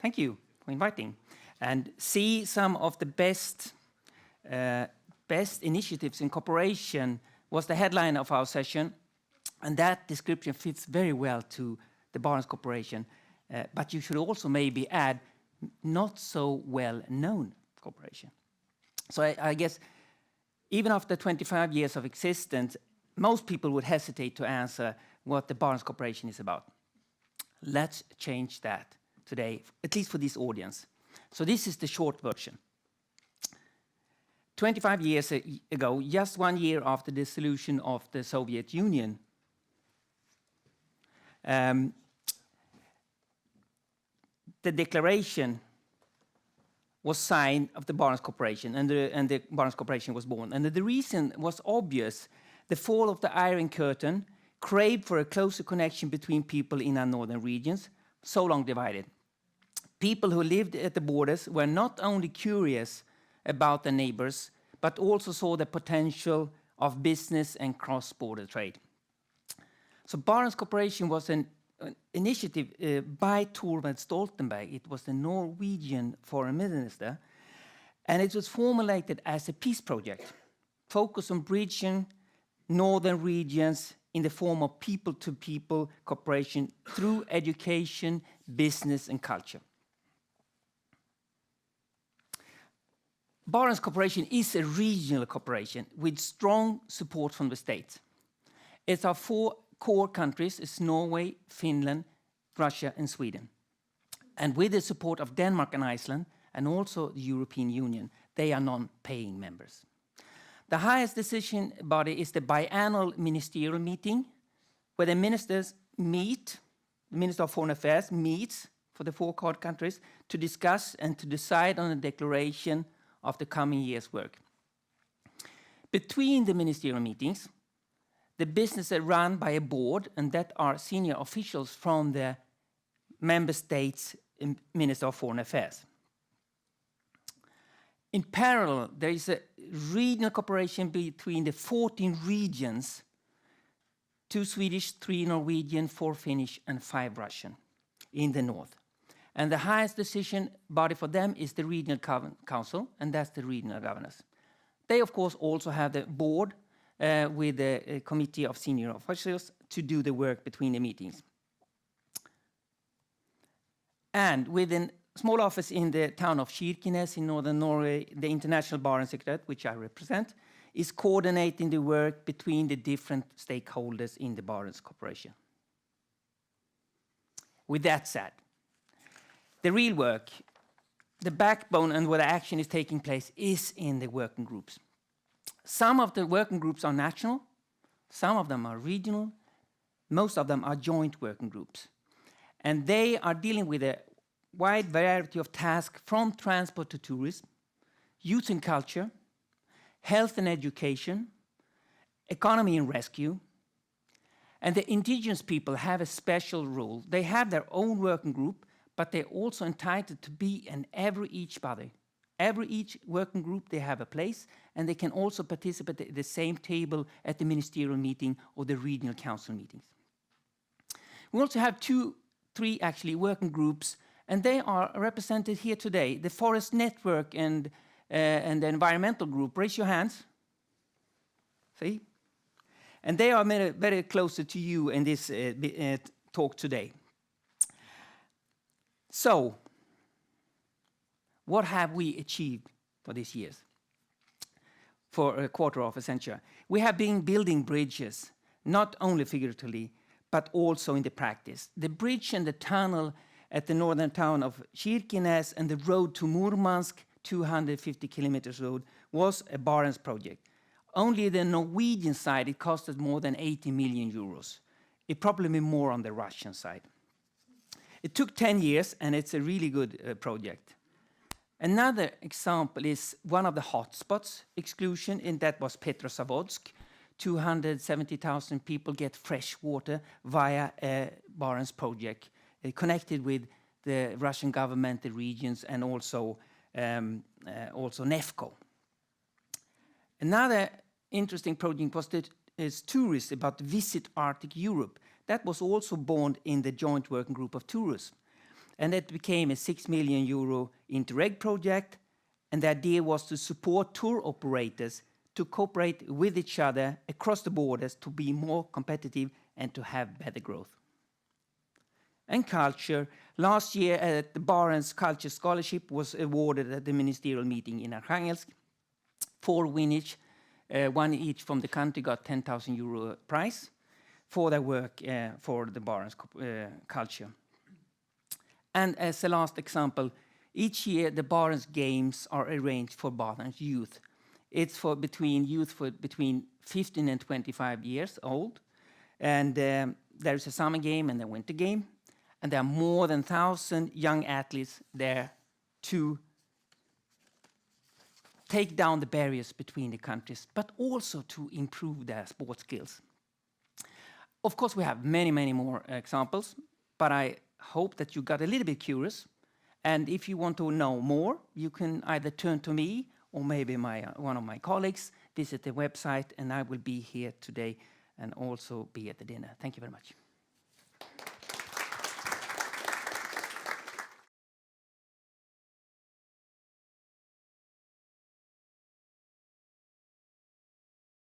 Thank you for inviting. And see some of the best initiatives in cooperation was the headline of our session. And that description fits very well to the Barents cooperation. But you should also maybe add not so well-known cooperation. So I guess even after 25 years of existence, most people would hesitate to answer what the Barents cooperation is about. Let's change that today, at least for this audience. So this is the short version. 25 years ago, just 1 year after the dissolution of the Soviet Union, the declaration was signed of the Barents Cooperation, and the Barents Cooperation was born. And the reason was obvious. The fall of the Iron Curtain craved for a closer connection between people in our northern regions, so long divided. People who lived at the borders were not only curious about their neighbors, but also saw the potential of business and cross-border trade. So Barents Cooperation was an initiative by Thorvald Stoltenberg. It was the Norwegian foreign minister, and it was formulated as a peace project, focused on bridging northern regions in the form of people-to-people cooperation through education, business, and culture. Barents Cooperation is a regional cooperation with strong support from the states. It's our 4 core countries, is Norway, Finland, Russia, and Sweden. And with the support of Denmark and Iceland, and also the European Union, they are non-paying members. The highest decision body is the biannual ministerial meeting, where the ministers meet, the Minister of Foreign Affairs meets for the 4 core countries to discuss and to decide on a declaration of the coming year's work. Between the ministerial meetings, the business is run by a board, and that are senior officials from the member states' Minister of Foreign Affairs. In parallel, there is a regional cooperation between the 14 regions, 2 Swedish, 3 Norwegian, 4 Finnish, and 5 Russian in the north. And the highest decision body for them is the Regional Council, and that's the regional governors. They, of course, also have the board with a committee of senior officials to do the work between the meetings. And with a small office in the town of Kirkenes in northern Norway, the International Barents Secretariat, which I represent, is coordinating the work between the different stakeholders in the Barents Cooperation. With that said, the real work, the backbone and where the action is taking place is in the working groups. Some of the working groups are national, some of them are regional, most of them are joint working groups. And they are dealing with a wide variety of tasks, from transport to tourism, youth and culture, health and education, economy and rescue. And the indigenous people have a special role. They have their own working group, but they're also entitled to be in each working group, they have a place, and they can also participate at the same table at the ministerial meeting or the regional council meetings. We also have 3 actually working groups, and they are represented here today. The Forest Network and the Environmental Group. Raise your hands. See? And they are very closer to you in this talk today. So, what have we achieved for these years? For a quarter of a century. We have been building bridges, not only figuratively, but also in the practice. The bridge and the tunnel at the northern town of Kirkenes and the road to Murmansk, 250 kilometers road, was a Barents project. Only the Norwegian side, it costed more than 80 million euros. It probably be more on the Russian side. It took 10 years, and it's a really good project. Another example is one of the hotspots exclusion, and that was Petrozavodsk. 270,000 people get fresh water via a Barents project connected with the Russian government, the regions, and also NEFCO. Another interesting project was tourists about Visit Arctic Europe. That was also born in the joint working group of tourism. And it became a 6 million euro Interreg project. And the idea was to support tour operators to cooperate with each other across the borders to be more competitive and to have better growth. And culture, last year the Barents Culture Scholarship was awarded at the ministerial meeting in Arkhangelsk. 4 winners, one each from the country, got 10,000 euro prize for their work for the Barents culture. And as a last example, each year the Barents Games are arranged for Barents youth. It's for between 15 and 25 years old. And there is a summer game and a winter game. And there are more than 1,000 young athletes there to take down the barriers between the countries, but also to improve their sports skills. Of course, we have many, many more examples, but I hope that you got a little bit curious. And if you want to know more, you can either turn to me or maybe one of my colleagues, visit the website, and I will be here today and also be at the dinner. Thank you very much.